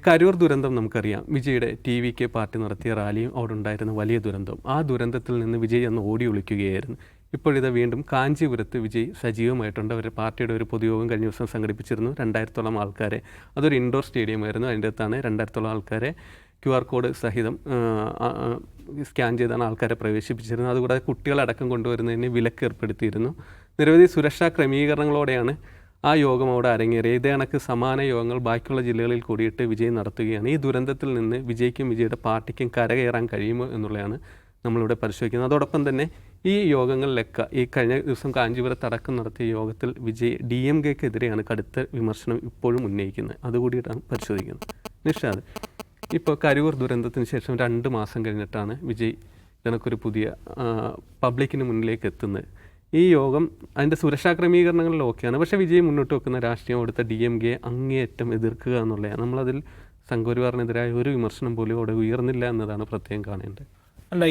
കരൂർ ദുരന്തം നമുക്കറിയാം. വിജയുടെ TVK പാർട്ടി നടത്തിയ റാലിയും അവിടെ ഉണ്ടായിരുന്ന വലിയ ദുരന്തം. ആ ദുരന്തത്തിൽ നിന്ന് വിജയ് അന്ന് ഓടി ഒളിക്കുകയായിരുന്നു. ഇപ്പോഴിത് വീണ്ടും കാഞ്ചീപുരത്ത് വിജയ് സജീവമായിട്ടുണ്ട്. അവരുടെ പാർട്ടിയുടെ ഒരു പൊതുയോഗം കഴിഞ്ഞ ദിവസം സംഘടിപ്പിച്ചിരുന്നു. 2000-ഓളം ആൾക്കാരെ, അതൊരു ഇൻഡോർ സ്റ്റേഡിയമായിരുന്നു. അതിൻ്റെ അകത്താണ് 2000-ഓളം ആൾക്കാരെ QR കോഡ് സഹിതം സ്കാൻ ചെയ്താണ് ആൾക്കാരെ പ്രവേശിപ്പിച്ചിരുന്നത്. അതുകൂടാതെ കുട്ടികളടക്കം കൊണ്ടുവരുന്നതിന് വിലക്ക് ഏർപ്പെടുത്തിയിരുന്നു. നിരവധി സുരക്ഷാ ക്രമീകരണങ്ങളോടെയാണ് ആ യോഗം അവിടെ അരങ്ങേറിയത്. ഇതേ കണക്ക് സമാന യോഗങ്ങൾ ബാക്കിയുള്ള ജില്ലകളിൽ കൂടിയിട്ട് വിജയ് നടത്തുകയാണ്. ഈ ദുരന്തത്തിൽ നിന്ന് വിജയ്ക്കും വിജയുടെ പാർട്ടിക്കും കരകയറാൻ കഴിയുമോ എന്നുള്ളതാണ് നമ്മളിവിടെ പരിശോധിക്കുന്നത്. അതോടൊപ്പം തന്നെ ഈ യോഗങ്ങളിലൊക്കെ ഈ കഴിഞ്ഞ ദിവസം കാഞ്ചീപുരത്ത് അടക്കം നടത്തിയ യോഗത്തിൽ വിജയ് DMKക്കെതിരെയാണ് കടുത്ത വിമർശനം ഇപ്പോഴും ഉന്നയിക്കുന്നത്. അതുകൂടിയിട്ടാണ് പരിശോധിക്കുന്നത്. നിഷാദ്, ഇപ്പോൾ കരൂർ ദുരന്തത്തിന് ശേഷം 2 മാസം കഴിഞ്ഞിട്ടാണ് വിജയ് ഇതിനൊരു പുതിയ പബ്ലിക്കിന് മുന്നിലേക്ക് എത്തുന്നത്. ഈ യോഗം അതിൻ്റെ സുരക്ഷാ ക്രമീകരണങ്ങളിൽ ഓക്കെയാണ്. പക്ഷേ വിജയ് മുന്നോട്ട് വെക്കുന്ന രാഷ്ട്രീയം അവിടുത്തെ DMK അങ്ങേയറ്റം എതിർക്കുക എന്നുള്ളതാണ്. നമ്മളതിൽ സംഘപരിവാറിനെതിരായ ഒരു വിമർശനം പോലും അവിടെ ഉയർന്നില്ല എന്നതാണ് പ്രത്യേകം കാണേണ്ടത്. അല്ല,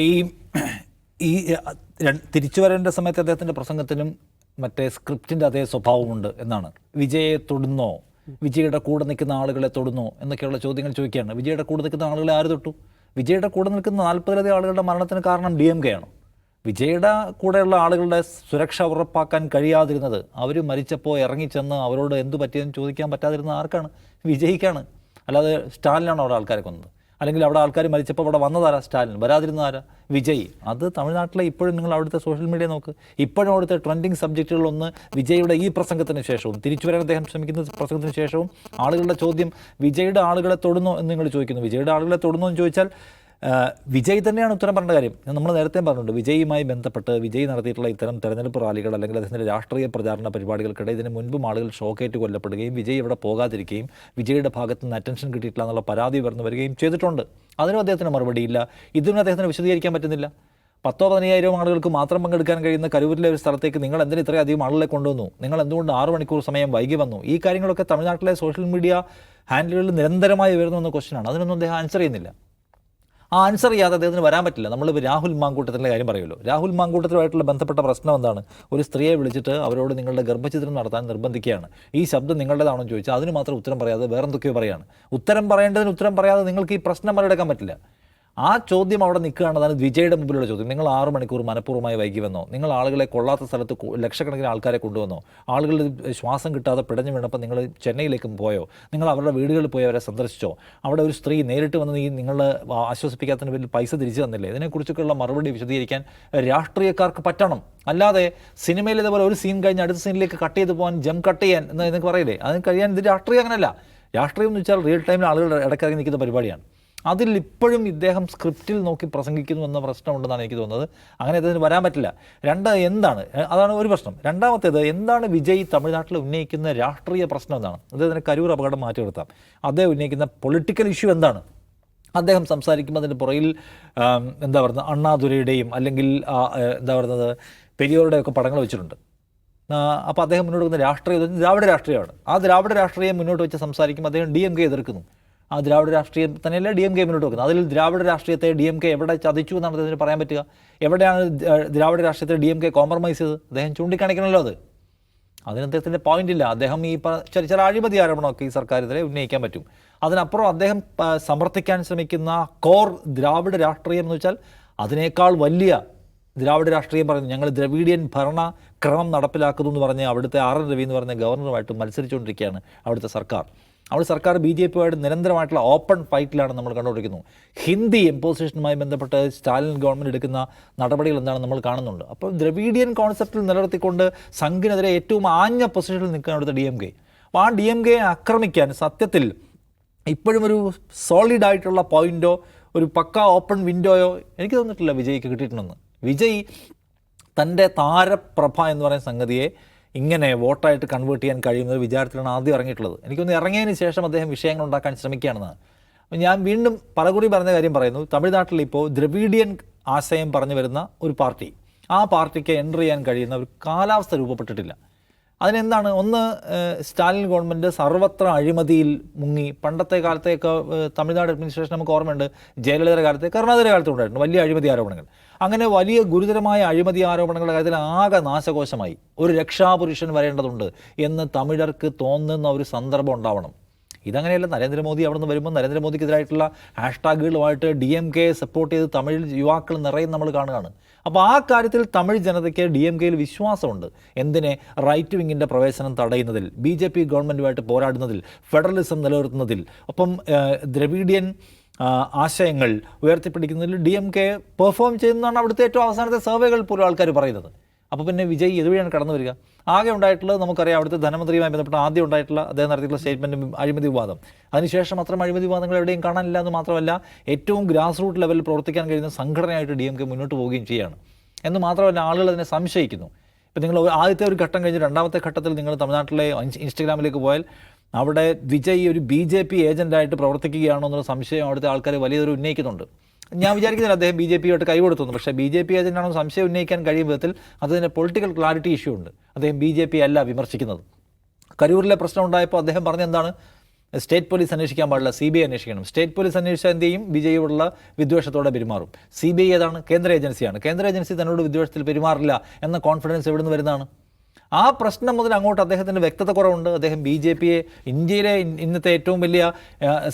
ഈ തിരിച്ചു വരേണ്ട സമയത്ത് അദ്ദേഹത്തിൻ്റെ പ്രസംഗത്തിനും മറ്റേ സ്ക്രിപ്റ്റിൻ്റെ അതേ സ്വഭാവമുണ്ട് എന്നാണ്. വിജയെ തൊടുന്നോ, വിജയുടെ കൂടെ നിൽക്കുന്ന ആളുകളെ തൊടുന്നോ എന്നൊക്കെയുള്ള ചോദ്യങ്ങൾ ചോദിക്കുകയാണ്. വിജയുടെ കൂടെ നിൽക്കുന്ന ആളുകളെ ആര് തൊട്ടു? വിജയുടെ കൂടെ നിൽക്കുന്ന 40-ലധികം ആളുകളുടെ മരണത്തിന് കാരണം DMK ആണോ? വിജയുടെ കൂടെയുള്ള ആളുകളുടെ സുരക്ഷ ഉറപ്പാക്കാൻ കഴിയാതിരുന്നത്, അവർ മരിച്ചപ്പോൾ ഇറങ്ങിച്ചെന്ന് അവരോട് എന്തു പറ്റിയെന്ന് ചോദിക്കാൻ പറ്റാതിരുന്നത് ആർക്കാണ്? വിജയിക്കാണ്. അല്ലാതെ സ്റ്റാലിനാണ് അവിടെ ആൾക്കാരെ കൊന്നത്. അല്ലെങ്കിൽ അവിടെ ആൾക്കാർ മരിച്ചപ്പോൾ അവിടെ വന്നതാരാ? സ്റ്റാലിൻ. വരാതിരുന്നതാരാ? വിജയ്. അത് തമിഴ്നാട്ടിലെ ഇപ്പോഴും നിങ്ങൾ അവിടുത്തെ സോഷ്യൽ മീഡിയ നോക്ക്. ഇപ്പോഴും അവിടുത്തെ ട്രെൻഡിങ് സബ്ജക്റ്റുകളൊന്ന് വിജയുടെ ഈ പ്രസംഗത്തിന് ശേഷവും തിരിച്ചു വരാൻ അദ്ദേഹം ശ്രമിക്കുന്ന പ്രസംഗത്തിന് ശേഷവും ആളുകളുടെ ചോദ്യം വിജയുടെ ആളുകളെ തൊടുന്നോ എന്ന് നിങ്ങൾ ചോദിക്കുന്നു. വിജയുടെ ആളുകളെ തൊടുന്നോ എന്ന് ചോദിച്ചാൽ വിജയ് തന്നെയാണ് ഉത്തരം പറഞ്ഞ കാര്യം. നമ്മൾ നേരത്തെ പറഞ്ഞിട്ടുണ്ട്, വിജയുമായി ബന്ധപ്പെട്ട് വിജയ് നടത്തിയിട്ടുള്ള ഇത്തരം തെരഞ്ഞെടുപ്പ് റാലികൾ അല്ലെങ്കിൽ അദ്ദേഹത്തിൻ്റെ രാഷ്ട്രീയ പ്രചാരണ പരിപാടികൾക്കിടെ ഇതിന് മുൻപും ആളുകൾ ഷോക്കേറ്റ് കൊല്ലപ്പെടുകയും വിജയ് ഇവിടെ പോകാതിരിക്കുകയും വിജയുടെ ഭാഗത്ത് നിന്ന് അറ്റൻഷൻ കിട്ടിയിട്ടില്ല എന്നുള്ള പരാതി ഉയർന്നു വരികയും ചെയ്തിട്ടുണ്ട്. അതിനും അദ്ദേഹത്തിന് മറുപടിയില്ല. ഇതിനും അദ്ദേഹത്തിന് വിശദീകരിക്കാൻ പറ്റുന്നില്ല. 10,000-15,000 ആളുകൾക്ക് മാത്രം പങ്കെടുക്കാൻ കഴിയുന്ന കരൂരിലെ ഒരു സ്ഥലത്തേക്ക് നിങ്ങൾ എന്തിന് ഇത്രയധികം ആളുകളെ കൊണ്ടുവന്നു? നിങ്ങൾ എന്തുകൊണ്ട് 6 മണിക്കൂർ സമയം വൈകി വന്നു? ഈ കാര്യങ്ങളൊക്കെ തമിഴ്നാട്ടിലെ സോഷ്യൽ മീഡിയ ഹാൻഡിലുകളിൽ നിരന്തരമായി ഉയർന്നു വന്ന ക്വസ്റ്റ്യനാണ്. അതിനൊന്നും അദ്ദേഹം ആൻസർ ചെയ്യുന്നില്ല. ആ ആൻസർ ചെയ്യാതെ അദ്ദേഹത്തിന് വരാൻ പറ്റില്ല. നമ്മൾ രാഹുൽ മാങ്കൂട്ടത്തിൻ്റെ കാര്യം പറയുമല്ലോ. രാഹുൽ മാങ്കൂട്ടത്തിലുമായിട്ടുള്ള ബന്ധപ്പെട്ട പ്രശ്നം എന്താണ്? ഒരു സ്ത്രീയെ വിളിച്ചിട്ട് അവരോട് നിങ്ങളുടെ ഗർഭചിത്രം നടത്താൻ നിർബന്ധിക്കുകയാണ്. ഈ ശബ്ദം നിങ്ങളുടേതാണോ എന്ന് ചോദിച്ചാൽ അതിന് മാത്രം ഉത്തരം പറയാതെ വേറെന്തൊക്കെയോ പറയാണ്. ഉത്തരം പറയേണ്ടതിന് ഉത്തരം പറയാതെ നിങ്ങൾക്ക് ഈ പ്രശ്നം മറികടക്കാൻ പറ്റില്ല. ആ ചോദ്യം അവിടെ നിൽക്കുകയാണ്. അതാണ് വിജയുടെ മുമ്പിലുള്ള ചോദ്യം. നിങ്ങൾ 6 മണിക്കൂർ മനഃപൂർവ്വമായി വൈകി വന്നോ? നിങ്ങൾ ആളുകളെ കൊള്ളാത്ത സ്ഥലത്ത് ലക്ഷക്കണക്കിന് ആൾക്കാരെ കൊണ്ടുവന്നോ? ആളുകളുടെ ശ്വാസം കിട്ടാതെ പിടഞ്ഞു വീണപ്പോൾ നിങ്ങൾ ചെന്നൈയിലേക്കും പോയോ? നിങ്ങൾ അവരുടെ വീടുകളിൽ പോയി അവരെ സന്ദർശിച്ചോ? അവിടെ ഒരു സ്ത്രീ നേരിട്ട് വന്ന് ഈ നിങ്ങളെ ആശ്വസിപ്പിക്കാത്തതിന് പേരിൽ പൈസ തിരിച്ചു തന്നില്ലേ? ഇതിനെക്കുറിച്ചൊക്കെയുള്ള മറുപടി വിശദീകരിക്കാൻ രാഷ്ട്രീയക്കാർക്ക് പറ്റണം. അല്ലാതെ സിനിമയിൽ ഇതേപോലെ ഒരു സീൻ കഴിഞ്ഞ് അടുത്ത സീനിലേക്ക് കട്ട് ചെയ്ത് പോകാൻ, ജം കട്ട് ചെയ്യാൻ എന്ന് നിങ്ങൾക്ക് പറയില്ലേ? അതിന് കഴിയാൻ ഇത് രാഷ്ട്രീയം അങ്ങനെയല്ല. രാഷ്ട്രീയം എന്ന് വെച്ചാൽ റിയൽ ടൈമിൽ ആളുകൾ ഇടയ്ക്കിറങ്ങി നിൽക്കുന്ന പരിപാടിയാണ്. അതിൽ ഇപ്പോഴും ഇദ്ദേഹം സ്ക്രിപ്റ്റിൽ നോക്കി പ്രസംഗിക്കുന്നു എന്ന പ്രശ്നമുണ്ടെന്നാണ് എനിക്ക് തോന്നുന്നത്. അങ്ങനെ അതിന് വരാൻ പറ്റില്ല. എന്താണ്? അതാണ് ഒരു പ്രശ്നം. രണ്ടാമത്തേത്, എന്താണ് വിജയ് തമിഴ്നാട്ടിൽ ഉന്നയിക്കുന്ന രാഷ്ട്രീയ പ്രശ്നം എന്താണ്? അദ്ദേഹത്തിന് കരൂർ അപകടം മാറ്റി നിർത്താം. അദ്ദേഹം ഉന്നയിക്കുന്ന പൊളിറ്റിക്കൽ ഇഷ്യൂ എന്താണ്? അദ്ദേഹം സംസാരിക്കുമ്പോൾ അതിൻ്റെ പുറകിൽ എന്താ പറയുന്നത്, അണ്ണാദുരയുടെയും അല്ലെങ്കിൽ എന്താ പറയുന്നത് പെരിയോരുടെയൊക്കെ പടങ്ങൾ വെച്ചിട്ടുണ്ട്. അപ്പോൾ അദ്ദേഹം മുന്നോട്ട് വെക്കുന്ന രാഷ്ട്രീയം ദ്രാവിഡ രാഷ്ട്രീയമാണ്. ആ ദ്രാവിഡ രാഷ്ട്രീയം മുന്നോട്ട് വെച്ച് സംസാരിക്കുമ്പോൾ അദ്ദേഹം DMK എതിർക്കുന്നു. ആ ദ്രാവിഡ രാഷ്ട്രീയം തന്നെയല്ല DMK മുന്നോട്ട് വെക്കുന്നത്. അതിൽ ദ്രാവിഡ രാഷ്ട്രീയത്തെ DMK എവിടെ ചതിച്ചു എന്നാണ് അദ്ദേഹത്തിന് പറയാൻ പറ്റുക? എവിടെയാണ് ദ്രാവിഡ രാഷ്ട്രീയത്തെ DMK കോംപ്രമൈസ് ചെയ്തത്? അദ്ദേഹം ചൂണ്ടിക്കാണിക്കണമല്ലോ. അതിന് അദ്ദേഹത്തിൻ്റെ പോയിന്റ് ഇല്ല. അദ്ദേഹം ഈ ചില അഴിമതി ആരോപണമൊക്കെ ഈ സർക്കാരിനെതിരെ ഉന്നയിക്കാൻ പറ്റും. അതിനപ്പുറം അദ്ദേഹം സമർത്ഥിക്കാൻ ശ്രമിക്കുന്ന കോർ ദ്രാവിഡ രാഷ്ട്രീയം എന്ന് വെച്ചാൽ അതിനേക്കാൾ വലിയ ദ്രാവിഡ രാഷ്ട്രീയം പറയുന്നു. ഞങ്ങൾ ദ്രവീഡിയൻ ഭരണക്രമം നടപ്പിലാക്കുന്നു എന്ന് പറഞ്ഞ് അവിടുത്തെ RN രവി എന്ന് പറഞ്ഞ ഗവർണറുമായിട്ട് മത്സരിച്ചുകൊണ്ടിരിക്കുകയാണ് അവിടുത്തെ സർക്കാർ. അവിടെ സർക്കാർ BJPയുമായിട്ട് നിരന്തരമായിട്ടുള്ള ഓപ്പൺ ഫൈറ്റിലാണ് നമ്മൾ കണ്ടുകൊണ്ടിരിക്കുന്നത്. ഹിന്ദി ഇമ്പോസിഷനുമായി ബന്ധപ്പെട്ട് സ്റ്റാലിൻ ഗവൺമെൻറ് എടുക്കുന്ന നടപടികൾ എന്താണെന്ന് നമ്മൾ കാണുന്നുണ്ട്. അപ്പോൾ ദ്രവീഡിയൻ കോൺസെപ്റ്റിൽ നിലനിർത്തിക്കൊണ്ട് സംഘിനെതിരെ ഏറ്റവും ആഞ്ഞ പൊസിഷനിൽ നിൽക്കുന്ന അവിടുത്തെ DMK. അപ്പോൾ ആ DMKയെ ആക്രമിക്കാൻ സത്യത്തിൽ ഇപ്പോഴും ഒരു സോളിഡായിട്ടുള്ള പോയിൻറ്റോ ഒരു പക്ക ഓപ്പൺ വിൻഡോയോ എനിക്ക് തോന്നിയിട്ടില്ല വിജയ്ക്ക് കിട്ടിയിട്ടുണ്ടെന്ന്. വിജയ് തൻ്റെ താരപ്രഭ എന്ന് പറയുന്ന സംഗതിയെ ഇങ്ങനെ വോട്ടായിട്ട് കൺവേർട്ട് ചെയ്യാൻ കഴിയുന്ന വിചാരത്തിലാണ് ആദ്യം ഇറങ്ങിയിട്ടുള്ളത്. എനിക്കൊന്ന് ഇറങ്ങിയതിന് ശേഷം അദ്ദേഹം വിഷയങ്ങൾ ഉണ്ടാക്കാൻ ശ്രമിക്കുകയാണെന്നാണ്. ഞാൻ വീണ്ടും പലകുറി പറഞ്ഞ കാര്യം പറയുന്നു. തമിഴ്നാട്ടിൽ ഇപ്പോൾ ദ്രവീഡിയൻ ആശയം പറഞ്ഞു വരുന്ന ഒരു പാർട്ടി, ആ പാർട്ടിക്ക് എൻ്റർ ചെയ്യാൻ കഴിയുന്ന ഒരു കാലാവസ്ഥ രൂപപ്പെട്ടിട്ടില്ല. അതിനെന്താണ്? ഒന്ന്, സ്റ്റാലിൻ ഗവൺമെൻറ് സർവത്ര അഴിമതിയിൽ മുങ്ങി. പണ്ടത്തെ കാലത്തേക്ക് തമിഴ്നാട് അഡ്മിനിസ്ട്രേഷൻ നമുക്ക് ഓർമ്മയുണ്ട്. ജയലളിത കാലത്ത്, കരുണാകര കാലത്ത് ഉണ്ടായിട്ടുണ്ട് വലിയ അഴിമതി ആരോപണങ്ങൾ. അങ്ങനെ വലിയ ഗുരുതരമായ അഴിമതി ആരോപണങ്ങളുടെ കാര്യത്തിൽ ആകെ നാശകോശമായി. ഒരു രക്ഷാപുരുഷൻ വരേണ്ടതുണ്ട് എന്ന് തമിഴർക്ക് തോന്നുന്ന ഒരു സന്ദർഭം ഉണ്ടാവണം. ഇതങ്ങനെയല്ല. നരേന്ദ്രമോദി അവിടെ നിന്ന് വരുമ്പോൾ നരേന്ദ്രമോദിക്കെതിരായിട്ടുള്ള ഹാഷ്ടാഗുകളുമായിട്ട് DMK സപ്പോർട്ട് ചെയ്ത് തമിഴിൽ യുവാക്കൾ നിറയെ നമ്മൾ കാണുകയാണ്. അപ്പോൾ ആ കാര്യത്തിൽ തമിഴ് ജനതയ്ക്ക് DMKയിൽ വിശ്വാസമുണ്ട്. എന്തിനെ? റൈറ്റ് വിങ്ങിൻ്റെ പ്രവേശനം തടയുന്നതിൽ, BJP ഗവൺമെൻറ്റുമായിട്ട് പോരാടുന്നതിൽ, ഫെഡറലിസം നിലനിർത്തുന്നതിൽ, ഒപ്പം ദ്രവീഡിയൻ ആശയങ്ങൾ ഉയർത്തിപ്പിടിക്കുന്നതിൽ DMK പെർഫോം ചെയ്യുന്നതാണ് അവിടുത്തെ ഏറ്റവും അവസാനത്തെ സർവേകൾ പോലും ആൾക്കാർ പറയുന്നത്. അപ്പോൾ പിന്നെ വിജയ് ഇതുവഴിയാണ് കടന്നു വരിക. ആകെ ഉണ്ടായിട്ടുള്ളത് നമുക്കറിയാം, അവിടുത്തെ ധനമന്ത്രിയുമായി ബന്ധപ്പെട്ട് ആദ്യം ഉണ്ടായിട്ടുള്ള അദ്ദേഹം നടത്തിയിട്ടുള്ള സ്റ്റേറ്റ്മെൻറ്റും അഴിമതി വിവാദം. അതിനുശേഷം അത്തരം അഴിമതി വിവാദങ്ങൾ എവിടെയും കാണാനില്ല എന്ന് മാത്രമല്ല, ഏറ്റവും ഗ്രാസ് റൂട്ട് ലെവലിൽ പ്രവർത്തിക്കാൻ കഴിയുന്ന സംഘടനയായിട്ട് DMK മുന്നോട്ട് പോവുകയും ചെയ്യുകയാണ്. എന്ന് മാത്രമല്ല, ആളുകൾ അതിനെ സംശയിക്കുന്നു. ഇപ്പോൾ നിങ്ങൾ ആദ്യത്തെ ഒരു ഘട്ടം കഴിഞ്ഞ് രണ്ടാമത്തെ ഘട്ടത്തിൽ നിങ്ങൾ തമിഴ്നാട്ടിലെ ഇൻസ്റ്റഗ്രാമിലേക്ക് പോയാൽ അവിടെ വിജയ് ഒരു BJP ഏജൻ്റായിട്ട് പ്രവർത്തിക്കുകയാണോ എന്നുള്ള സംശയം അവിടുത്തെ ആൾക്കാർ വലിയൊരു ഉന്നയിക്കുന്നുണ്ട്. ഞാൻ വിചാരിക്കുന്നില്ല അദ്ദേഹം BJP-യായിട്ട് കൈകൊടുത്തുന്നു. പക്ഷേ BJP ഏജൻ്റാണോ സംശയം ഉന്നയിക്കാൻ കഴിയും വിധത്തിൽ അതിന് പൊളിറ്റിക്കൽ ക്ലാരിറ്റി ഇഷ്യൂ ഉണ്ട്. അദ്ദേഹം BJP അല്ല വിമർശിക്കുന്നത്. കരൂരിലെ പ്രശ്നം ഉണ്ടായപ്പോൾ അദ്ദേഹം പറഞ്ഞെന്താണ്? സ്റ്റേറ്റ് പോലീസ് അന്വേഷിക്കാൻ പാടില്ല, CBI അന്വേഷിക്കണം. സ്റ്റേറ്റ് പോലീസ് അന്വേഷിച്ചാൽ എന്ത് ചെയ്യും? വിജയോടുള്ള വിദ്വേഷത്തോടെ പെരുമാറും. CBI ഏതാണ്? കേന്ദ്ര ഏജൻസിയാണ്. കേന്ദ്ര ഏജൻസി തന്നോട് വിദ്വേഷത്തിൽ പെരുമാറില്ല എന്ന കോൺഫിഡൻസ് എവിടെ നിന്ന് വരുന്നതാണ്? ആ പ്രശ്നം മുതൽ അങ്ങോട്ട് അദ്ദേഹത്തിൻ്റെ വ്യക്തത കുറവുണ്ട്. അദ്ദേഹം BJP-യെ, ഇന്ത്യയിലെ ഇന്നത്തെ ഏറ്റവും വലിയ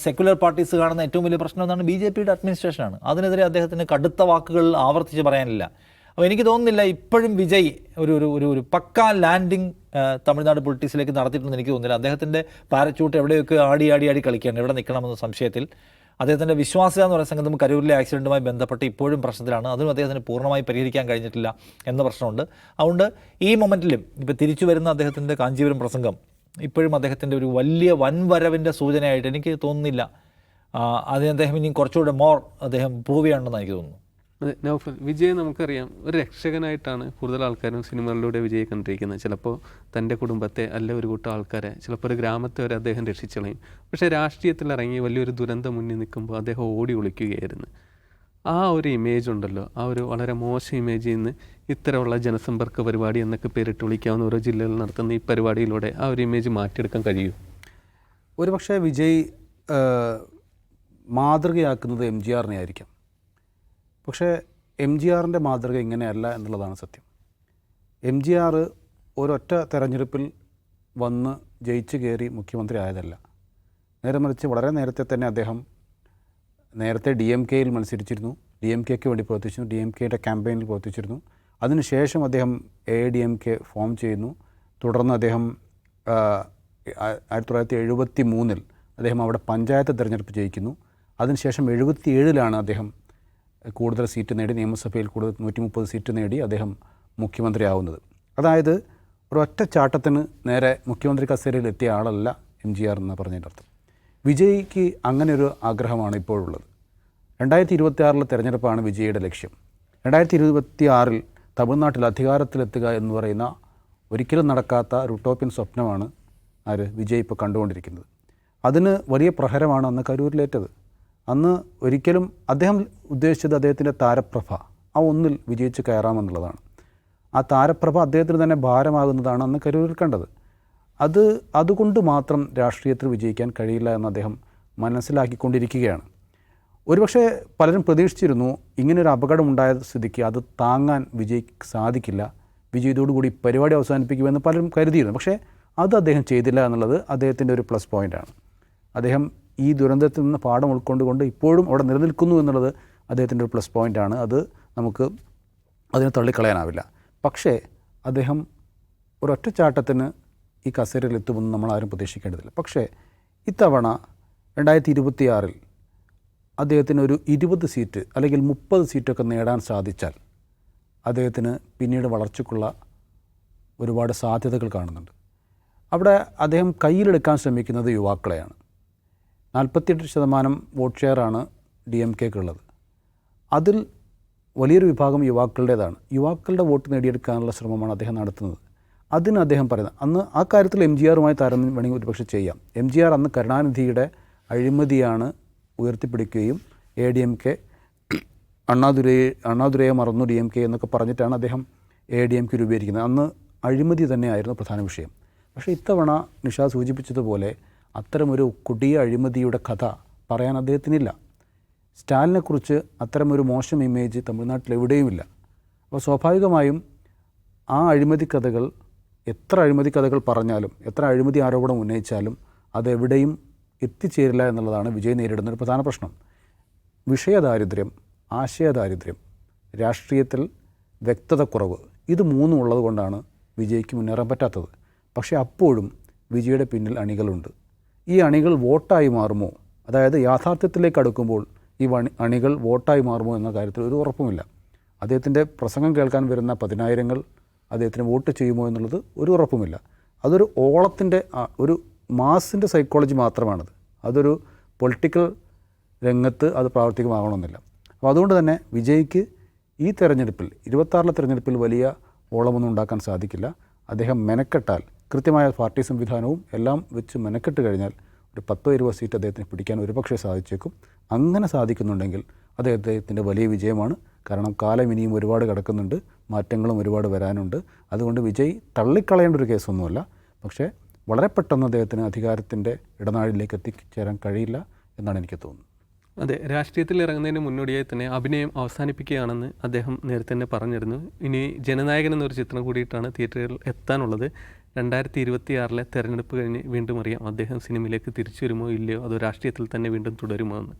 സെക്യുലർ പാർട്ടീസ് കാണുന്ന ഏറ്റവും വലിയ പ്രശ്നം എന്താണ്? BJP-യുടെ അഡ്മിനിസ്ട്രേഷനാണ്. അതിനെതിരെ അദ്ദേഹത്തിന് കടുത്ത വാക്കുകൾ ആവർത്തിച്ച് പറയാനില്ല. അപ്പോൾ എനിക്ക് തോന്നുന്നില്ല ഇപ്പോഴും വിജയ് ഒരു പക്കാ ലാൻഡിങ് തമിഴ്നാട് പൊളിറ്റിക്സിലേക്ക് നടത്തിയിട്ടുണ്ടെന്ന് എനിക്ക് തോന്നുന്നില്ല. അദ്ദേഹത്തിൻ്റെ പാരച്യൂട്ട് എവിടെയൊക്കെ ആടി കളിക്കുകയാണ്, എവിടെ നിൽക്കണമെന്ന സംശയത്തിൽ. അദ്ദേഹത്തിൻ്റെ വിശ്വാസ്യത എന്ന് പറയുന്ന സംഗതി കരൂരിലെ ആക്സിഡൻറ്റുമായി ബന്ധപ്പെട്ട് ഇപ്പോഴും പ്രശ്നത്തിലാണ്. അതും അദ്ദേഹത്തിന് പൂർണ്ണമായി പരിഹരിക്കാൻ കഴിഞ്ഞിട്ടില്ല എന്ന പ്രശ്നമുണ്ട്. അതുകൊണ്ട് ഈ മൊമെൻറ്റിലും ഇപ്പോൾ തിരിച്ചു വരുന്ന അദ്ദേഹത്തിൻ്റെ കാഞ്ചീപുരം പ്രസംഗം ഇപ്പോഴും അദ്ദേഹത്തിൻ്റെ ഒരു വലിയ വൻവരവിൻ്റെ സൂചനയായിട്ട് എനിക്ക് തോന്നുന്നില്ല. അതിന് അദ്ദേഹം ഇനി കുറച്ചുകൂടെ അദ്ദേഹം പ്രൂവ് ചെയ്യണമെന്ന് എനിക്ക് തോന്നുന്നു. അതെ നൗഫൽ, വിജയ് നമുക്കറിയാം ഒരു രക്ഷകനായിട്ടാണ് കൂടുതൽ ആൾക്കാരും സിനിമകളിലൂടെ വിജയ് കണ്ടിരിക്കുന്നത്. ചിലപ്പോൾ തൻ്റെ കുടുംബത്തെ അല്ല ഒരു കൂട്ടം ആൾക്കാരെ, ചിലപ്പോൾ ഒരു ഗ്രാമത്തെ വരെ അദ്ദേഹം രക്ഷിച്ചളയും. പക്ഷേ രാഷ്ട്രീയത്തിൽ ഇറങ്ങി വലിയൊരു ദുരന്തം മുന്നിൽ നിൽക്കുമ്പോൾ അദ്ദേഹം ഓടി ഒളിക്കുകയായിരുന്നു. ആ ഒരു ഇമേജ് ഉണ്ടല്ലോ, ആ ഒരു വളരെ മോശം ഇമേജിൽ നിന്ന് ഇത്തരമുള്ള ജനസമ്പർക്ക പരിപാടി എന്നൊക്കെ പേരിട്ട് വിളിക്കാവുന്ന ഓരോ ജില്ലകളിൽ നടത്തുന്ന ഈ പരിപാടിയിലൂടെ ആ ഒരു ഇമേജ് മാറ്റിയെടുക്കാൻ കഴിയും. ഒരുപക്ഷെ വിജയ് മാതൃകയാക്കുന്നത് MGR-നെ ആയിരിക്കാം. പക്ഷേ MGR-ൻ്റെ മാതൃക ഇങ്ങനെയല്ല എന്നുള്ളതാണ് സത്യം. MGR ഒരൊറ്റ തെരഞ്ഞെടുപ്പിൽ വന്ന് ജയിച്ചു കയറി മുഖ്യമന്ത്രി ആയതല്ല. നേരെ മറിച്ച് വളരെ നേരത്തെ തന്നെ അദ്ദേഹം നേരത്തെ DMK-യിൽ മത്സരിച്ചിരുന്നു, DMK-ക്ക് വേണ്ടി പ്രവർത്തിച്ചിരുന്നു, DMK-യുടെ ക്യാമ്പയിനിൽ പ്രവർത്തിച്ചിരുന്നു. അതിനുശേഷം അദ്ദേഹം AIADMK ഫോം ചെയ്യുന്നു. തുടർന്ന് അദ്ദേഹം 1973 അദ്ദേഹം അവിടെ പഞ്ചായത്ത് തിരഞ്ഞെടുപ്പ് ജയിക്കുന്നു. അതിനുശേഷം 77-ലാണ് അദ്ദേഹം കൂടുതൽ സീറ്റ് നേടി, നിയമസഭയിൽ കൂടുതൽ 130 സീറ്റ് നേടി അദ്ദേഹം മുഖ്യമന്ത്രിയാവുന്നത്. അതായത് ഒരൊറ്റ ചാട്ടത്തിന് നേരെ മുഖ്യമന്ത്രി കസേരയിൽ എത്തിയ ആളല്ല MGR എന്ന് പറഞ്ഞതിൻ്റെ അർത്ഥം. വിജയ്ക്ക് അങ്ങനെ ഒരു ആഗ്രഹമാണ് ഇപ്പോഴുള്ളത്. 2026 തെരഞ്ഞെടുപ്പാണ് വിജയുടെ ലക്ഷ്യം. 2026 തമിഴ്നാട്ടിൽ അധികാരത്തിലെത്തുക എന്ന് പറയുന്ന ഒരിക്കലും നടക്കാത്ത ഒരു യൂട്ടോപ്യൻ സ്വപ്നമാണ് വിജയ് ഇപ്പോൾ കണ്ടുകൊണ്ടിരിക്കുന്നത്. അതിന് വലിയ പ്രഹരമാണ് അന്ന് കരൂരിലേറ്റത്. അന്ന് ഒരിക്കലും അദ്ദേഹം ഉദ്ദേശിച്ചത് അദ്ദേഹത്തിൻ്റെ താരപ്രഭ ആ ഒന്നിൽ വിജയിച്ച് കയറാമെന്നുള്ളതാണ്. ആ താരപ്രഭ അദ്ദേഹത്തിന് തന്നെ ഭാരമാകുന്നതാണ് അന്ന് കരൂരിൽ കണ്ടത്. അതുകൊണ്ട് മാത്രം രാഷ്ട്രീയത്തിൽ വിജയിക്കാൻ കഴിയില്ല എന്ന് അദ്ദേഹം മനസ്സിലാക്കിക്കൊണ്ടിരിക്കുകയാണ്. ഒരുപക്ഷെ പലരും പ്രതീക്ഷിച്ചിരുന്നു ഇങ്ങനൊരു അപകടം ഉണ്ടായ സ്ഥിതിക്ക് അത് താങ്ങാൻ വിജയ്ക്ക് സാധിക്കില്ല, വിജയ് ഇതോടുകൂടി പരിപാടി അവസാനിപ്പിക്കുമെന്ന് പലരും കരുതിയിരുന്നു. പക്ഷേ അത് അദ്ദേഹം ചെയ്തില്ല എന്നുള്ളത് അദ്ദേഹത്തിൻ്റെ ഒരു പ്ലസ് പോയിൻ്റാണ്. അദ്ദേഹം ഈ ദുരന്തത്തിൽ നിന്ന് പാഠം ഉൾക്കൊണ്ടുകൊണ്ട് ഇപ്പോഴും അവിടെ നിലനിൽക്കുന്നു എന്നുള്ളത് അദ്ദേഹത്തിൻ്റെ ഒരു പ്ലസ് പോയിൻ്റാണ്. അത് നമുക്ക് അതിനെ തള്ളിക്കളയാനാവില്ല. പക്ഷേ അദ്ദേഹം ഒരൊറ്റച്ചാട്ടത്തിന് ഈ കസേരയിലെത്തുമെന്ന് നമ്മളാരും പ്രതീക്ഷിക്കേണ്ടതില്ല. പക്ഷേ ഇത്തവണ 2026 അദ്ദേഹത്തിന് ഒരു 20 സീറ്റ് അല്ലെങ്കിൽ 30 സീറ്റൊക്കെ നേടാൻ സാധിച്ചാൽ അദ്ദേഹത്തിന് പിന്നീട് വളർച്ചയ്ക്കുള്ള ഒരുപാട് സാധ്യതകൾ കാണുന്നുണ്ട്. അവിടെ അദ്ദേഹം കയ്യിലെടുക്കാൻ ശ്രമിക്കുന്നത് യുവാക്കളെയാണ്. 48% വോട്ട് ഷെയറാണ് DMK-ക്കുള്ളത്. അതിൽ വലിയൊരു വിഭാഗം യുവാക്കളുടേതാണ്. യുവാക്കളുടെ വോട്ട് നേടിയെടുക്കാനുള്ള ശ്രമമാണ് അദ്ദേഹം നടത്തുന്നത്. അതിന് അദ്ദേഹം പറയുന്നത് അന്ന് ആ കാര്യത്തിൽ MGR-മായി താരതമ്യം വേണമെങ്കിൽ ഒരുപക്ഷെ ചെയ്യാം. MGR അന്ന് കരുണാനിധിയുടെ അഴിമതിയാണ് ഉയർത്തിപ്പിടിക്കുകയും AIADMK അണ്ണാദുരയെ മറന്നു DMK എന്നൊക്കെ പറഞ്ഞിട്ടാണ് അദ്ദേഹം AIADMK രൂപീകരിക്കുന്നത്. അന്ന് അഴിമതി തന്നെയായിരുന്നു പ്രധാന വിഷയം. പക്ഷേ ഇത്തവണ നിഷ സൂചിപ്പിച്ചതുപോലെ അത്തരമൊരു കൊടിയ അഴിമതിയുടെ കഥ പറയാൻ അദ്ദേഹത്തിനില്ല. സ്റ്റാലിനെക്കുറിച്ച് അത്തരമൊരു മോശം ഇമേജ് തമിഴ്നാട്ടിൽ എവിടെയുമില്ല. അപ്പോൾ സ്വാഭാവികമായും ആ അഴിമതി കഥകൾ എത്ര അഴിമതി കഥകൾ പറഞ്ഞാലും എത്ര അഴിമതി ആരോപണം ഉന്നയിച്ചാലും അതെവിടെയും എത്തിച്ചേരില്ല എന്നുള്ളതാണ് വിജയ് നേരിടുന്ന ഒരു പ്രധാന പ്രശ്നം. വിഷയദാരിദ്ര്യം, ആശയദാരിദ്ര്യം, രാഷ്ട്രീയത്തിൽ വ്യക്തതക്കുറവ്, ഇത് മൂന്നും ഉള്ളത് കൊണ്ടാണ് വിജയ്ക്ക് മുന്നേറാൻ പറ്റാത്തത്. പക്ഷേ അപ്പോഴും വിജയുടെ പിന്നിൽ അണികളുണ്ട്. ഈ അണികൾ വോട്ടായി മാറുമോ, അതായത് യാഥാർത്ഥ്യത്തിലേക്ക് അടുക്കുമ്പോൾ ഈ അണികൾ വോട്ടായി മാറുമോ എന്ന കാര്യത്തിൽ ഒരു ഉറപ്പുമില്ല. അദ്ദേഹത്തിൻ്റെ പ്രസംഗം കേൾക്കാൻ വരുന്ന 10,000 അദ്ദേഹത്തിന് വോട്ട് ചെയ്യുമോ എന്നുള്ളത് ഒരു ഉറപ്പുമില്ല. അതൊരു ഓളത്തിൻ്റെ ഒരു മാസിൻ്റെ സൈക്കോളജി മാത്രമാണത്. അതൊരു പൊളിറ്റിക്കൽ രംഗത്ത് അത് പ്രാവർത്തികമാകണമെന്നില്ല. അപ്പോൾ അതുകൊണ്ട് തന്നെ വിജയ്ക്ക് ഈ തെരഞ്ഞെടുപ്പിൽ 26 തെരഞ്ഞെടുപ്പിൽ വലിയ ഓളമൊന്നും ഉണ്ടാക്കാൻ സാധിക്കില്ല. അദ്ദേഹം മെനക്കെട്ടാൽ, കൃത്യമായ പാർട്ടി സംവിധാനവും എല്ലാം വെച്ച് മെനക്കെട്ട് കഴിഞ്ഞാൽ ഒരു 10-20 സീറ്റ് അദ്ദേഹത്തിന് പിടിക്കാൻ ഒരുപക്ഷെ സാധിച്ചേക്കും. അങ്ങനെ സാധിക്കുന്നുണ്ടെങ്കിൽ അത് അദ്ദേഹത്തിൻ്റെ വലിയ വിജയമാണ്. കാരണം കാലം ഇനിയും ഒരുപാട് കിടക്കുന്നുണ്ട്, മാറ്റങ്ങളും ഒരുപാട് വരാനുണ്ട്. അതുകൊണ്ട് വിജയ് തള്ളിക്കളയേണ്ട ഒരു കേസൊന്നുമല്ല. പക്ഷേ വളരെ പെട്ടെന്ന് അദ്ദേഹത്തിന് അധികാരത്തിൻ്റെ ഇടനാഴിലേക്ക് എത്തിച്ചേരാൻ കഴിയില്ല എന്നാണ് എനിക്ക് തോന്നുന്നത്. അതെ, രാഷ്ട്രീയത്തിൽ ഇറങ്ങുന്നതിന് മുന്നോടിയായി തന്നെ അഭിനയം അവസാനിപ്പിക്കുകയാണെന്ന് അദ്ദേഹം നേരത്തെ തന്നെ പറഞ്ഞിരുന്നു. ഇനി ജനനായകൻ എന്നൊരു ചിത്രം കൂടിയിട്ടാണ് തിയേറ്ററുകളിൽ എത്താനുള്ളത്. 2026 തെരഞ്ഞെടുപ്പ് കഴിഞ്ഞ് വീണ്ടും അറിയാം അദ്ദേഹം സിനിമയിലേക്ക് തിരിച്ചു വരുമോ ഇല്ലയോ, അതോ രാഷ്ട്രീയത്തിൽ തന്നെ വീണ്ടും തുടരുമോ എന്ന്.